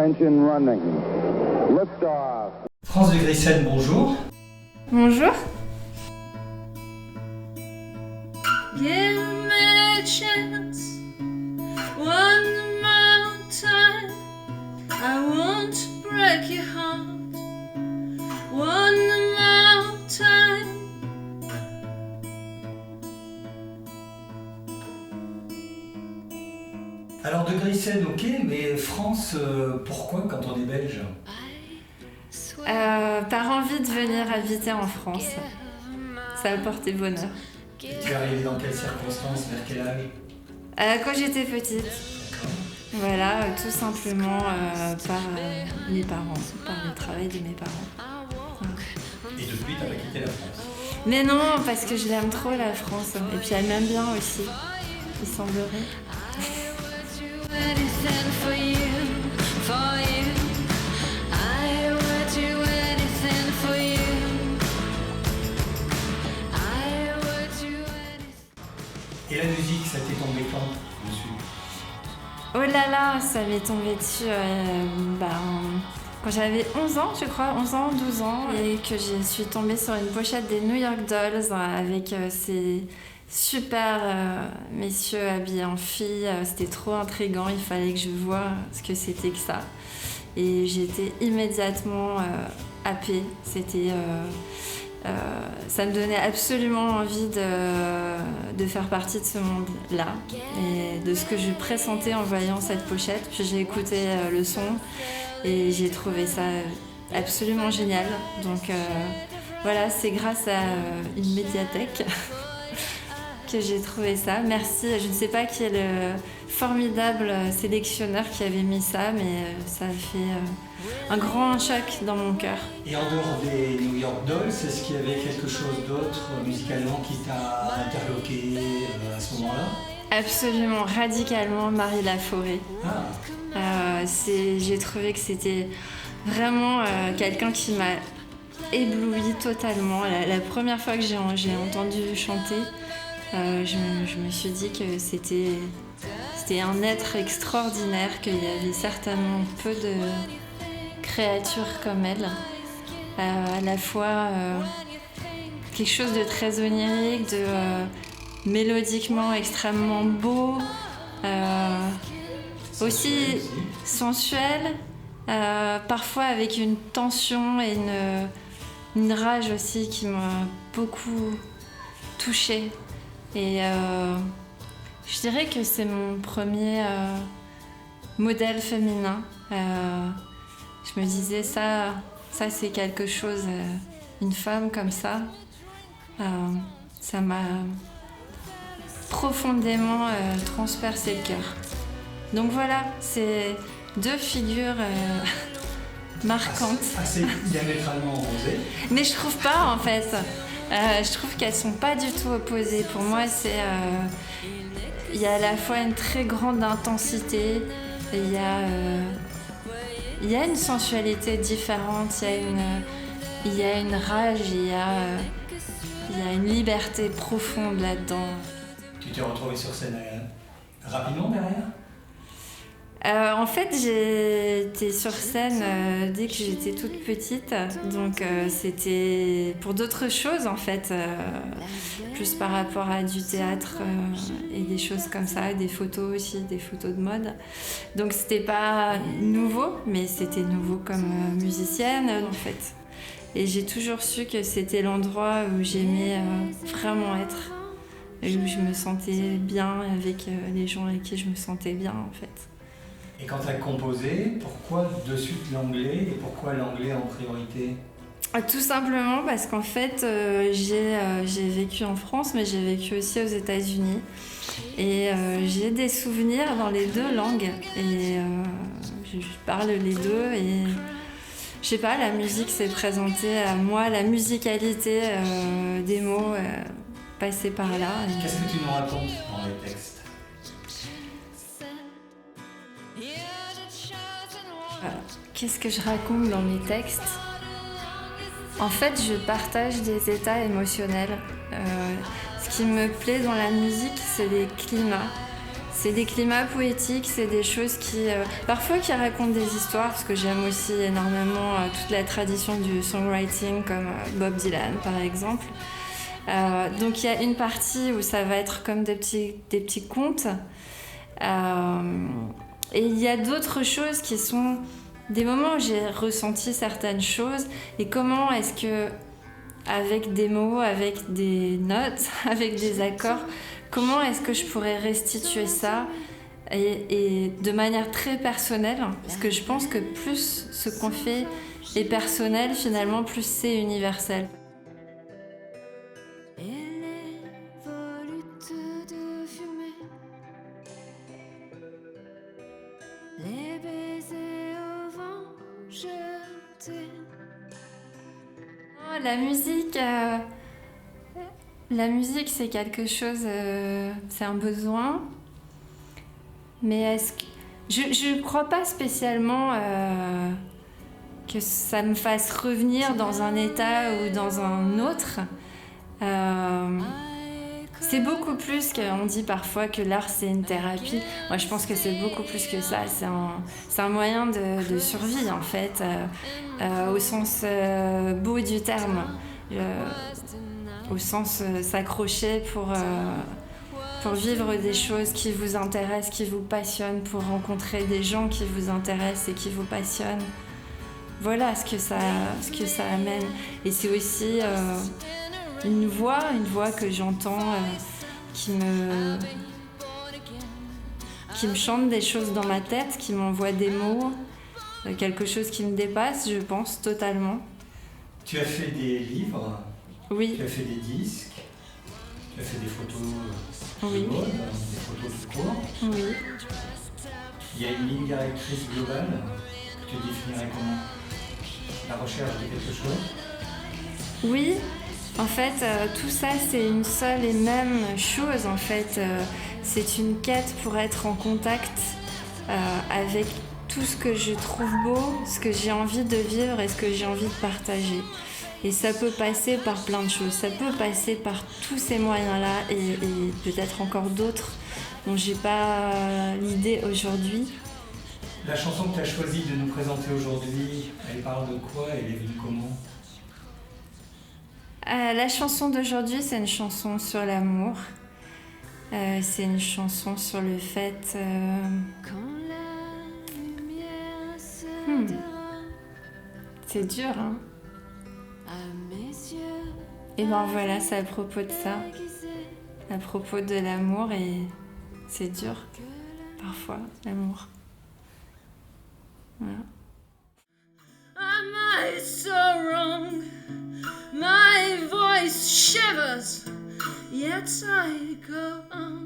Engine running. Liftoff. France de Grisel, bonjour. Bonjour. Give me a chance, one more time. I won't break your heart, one more time. Alors de Grisel, ok, mais France, pourquoi quand on est belge? Par envie de venir habiter en France. Ça a porté bonheur. Tu es arrivé dans quelles circonstances, vers quel âge? Quand j'étais petite. Voilà, tout simplement par mes parents, par le travail de mes parents. Et depuis, tu n'as pas quitté la France? Mais non, parce que je l'aime trop la France. Et puis elle m'aime bien aussi, il semblerait. Anything for you, for you. I would do anything for you. I would do anything. Et la musique, ça t'est tombé quand dessus? Oh là là, ça m'est tombé dessus quand j'avais 11 ans, je crois, 11 ans, 12 ans, et que je suis tombée sur une pochette des New York Dolls avec ces super messieurs habillés en filles. C'était trop intriguant, il fallait que je voie ce que c'était que ça. Et j'étais immédiatement happée. Ça me donnait absolument envie de faire partie de ce monde-là et de ce que je pressentais en voyant cette pochette. Puis j'ai écouté le son et j'ai trouvé ça absolument génial. Donc voilà, c'est grâce à une médiathèque que j'ai trouvé ça. Merci, je ne sais pas qui est le formidable sélectionneur qui avait mis ça, mais ça a fait un grand choc dans mon cœur. Et en dehors des New York Dolls, est-ce qu'il y avait quelque chose d'autre musicalement qui t'a interloqué à ce moment-là? Absolument, radicalement, Marie Laforêt. J'ai trouvé que c'était vraiment quelqu'un qui m'a éblouie totalement. La première fois que j'ai entendu chanter, je me suis dit que c'était un être extraordinaire, qu'il y avait certainement peu de créatures comme elle. À la fois quelque chose de très onirique, de mélodiquement extrêmement beau, aussi sensuel, parfois avec une tension et une rage aussi qui m'a beaucoup touchée. Et je dirais que c'est mon premier modèle féminin. Je me disais, ça c'est quelque chose, une femme comme ça m'a profondément transpercé le cœur. Donc voilà, c'est deux figures marquantes. Assez diamétralement opposées. Mais je trouve pas en fait. Je trouve qu'elles sont pas du tout opposées. Pour moi, il y a à la fois une très grande intensité, il y a une sensualité différente, il y a une rage, il y a une liberté profonde là-dedans. Tu t'es retrouvée sur scène rapidement derrière? En fait, j'ai été sur scène dès que j'étais toute petite, donc c'était pour d'autres choses en fait, plus par rapport à du théâtre et des choses comme ça, des photos aussi, des photos de mode. Donc c'était pas nouveau, mais c'était nouveau comme musicienne en fait. Et j'ai toujours su que c'était l'endroit où j'aimais vraiment être, et où je me sentais bien avec les gens avec qui je me sentais bien en fait. Et quand tu as composé, pourquoi de suite l'anglais et pourquoi l'anglais en priorité? Tout simplement parce qu'en fait, j'ai vécu en France, mais j'ai vécu aussi aux États-Unis. Et j'ai des souvenirs dans les deux langues. Et je parle les deux. Et je sais pas, la musique s'est présentée à moi, la musicalité des mots passés par là. Qu'est-ce que tu nous racontes dans les textes? Qu'est-ce que je raconte dans mes textes? En fait, je partage des états émotionnels. Ce qui me plaît dans la musique, c'est les climats. C'est des climats poétiques, c'est des choses qui, parfois qui racontent des histoires, parce que j'aime aussi énormément toute la tradition du songwriting, comme Bob Dylan par exemple. Donc il y a une partie où ça va être comme des petits contes. Et il y a d'autres choses qui sont des moments où j'ai ressenti certaines choses. Et comment est-ce que, avec des mots, avec des notes, avec des accords, comment est-ce que je pourrais restituer ça et de manière très personnelle, parce que je pense que plus ce qu'on fait est personnel, finalement, plus c'est universel. Et les volutes de fumée, les baisers au vent jetés. La musique, c'est quelque chose, c'est un besoin. Mais est-ce que je ne crois pas spécialement que ça me fasse revenir dans un état ou dans un autre. C'est beaucoup plus qu'on dit parfois que l'art c'est une thérapie. Moi je pense que c'est beaucoup plus que ça. C'est un moyen de survie en fait, au sens beau du terme, au sens s'accrocher pour vivre des choses qui vous intéressent, qui vous passionnent, pour rencontrer des gens qui vous intéressent et qui vous passionnent. Voilà ce que ça amène. Et c'est aussi une voix que j'entends qui me chante des choses dans ma tête, qui m'envoie des mots, quelque chose qui me dépasse, je pense, totalement. Tu as fait des livres, Oui. Tu as fait des disques, tu as fait des photos Oui. de mode, des photos tout court. Oui. Il y a une ligne directrice globale que tu définirais comment? La recherche de quelque chose? Oui, en fait, tout ça, c'est une seule et même chose, en fait. C'est une quête pour être en contact avec tout ce que je trouve beau, ce que j'ai envie de vivre et ce que j'ai envie de partager. Et ça peut passer par plein de choses. Ça peut passer par tous ces moyens-là et peut-être encore d'autres dont j'ai pas l'idée aujourd'hui. La chanson que tu as choisi de nous présenter aujourd'hui, elle parle de quoi? Elle est venue comment? La chanson d'aujourd'hui, c'est une chanson sur l'amour. C'est une chanson sur le fait... Quand la lumière se C'est dur, hein? à mes yeux, Et ben voilà, c'est à propos de ça. À propos de l'amour et c'est dur, parfois, l'amour. Voilà. am I so wrong? My voice shivers, yet I go on.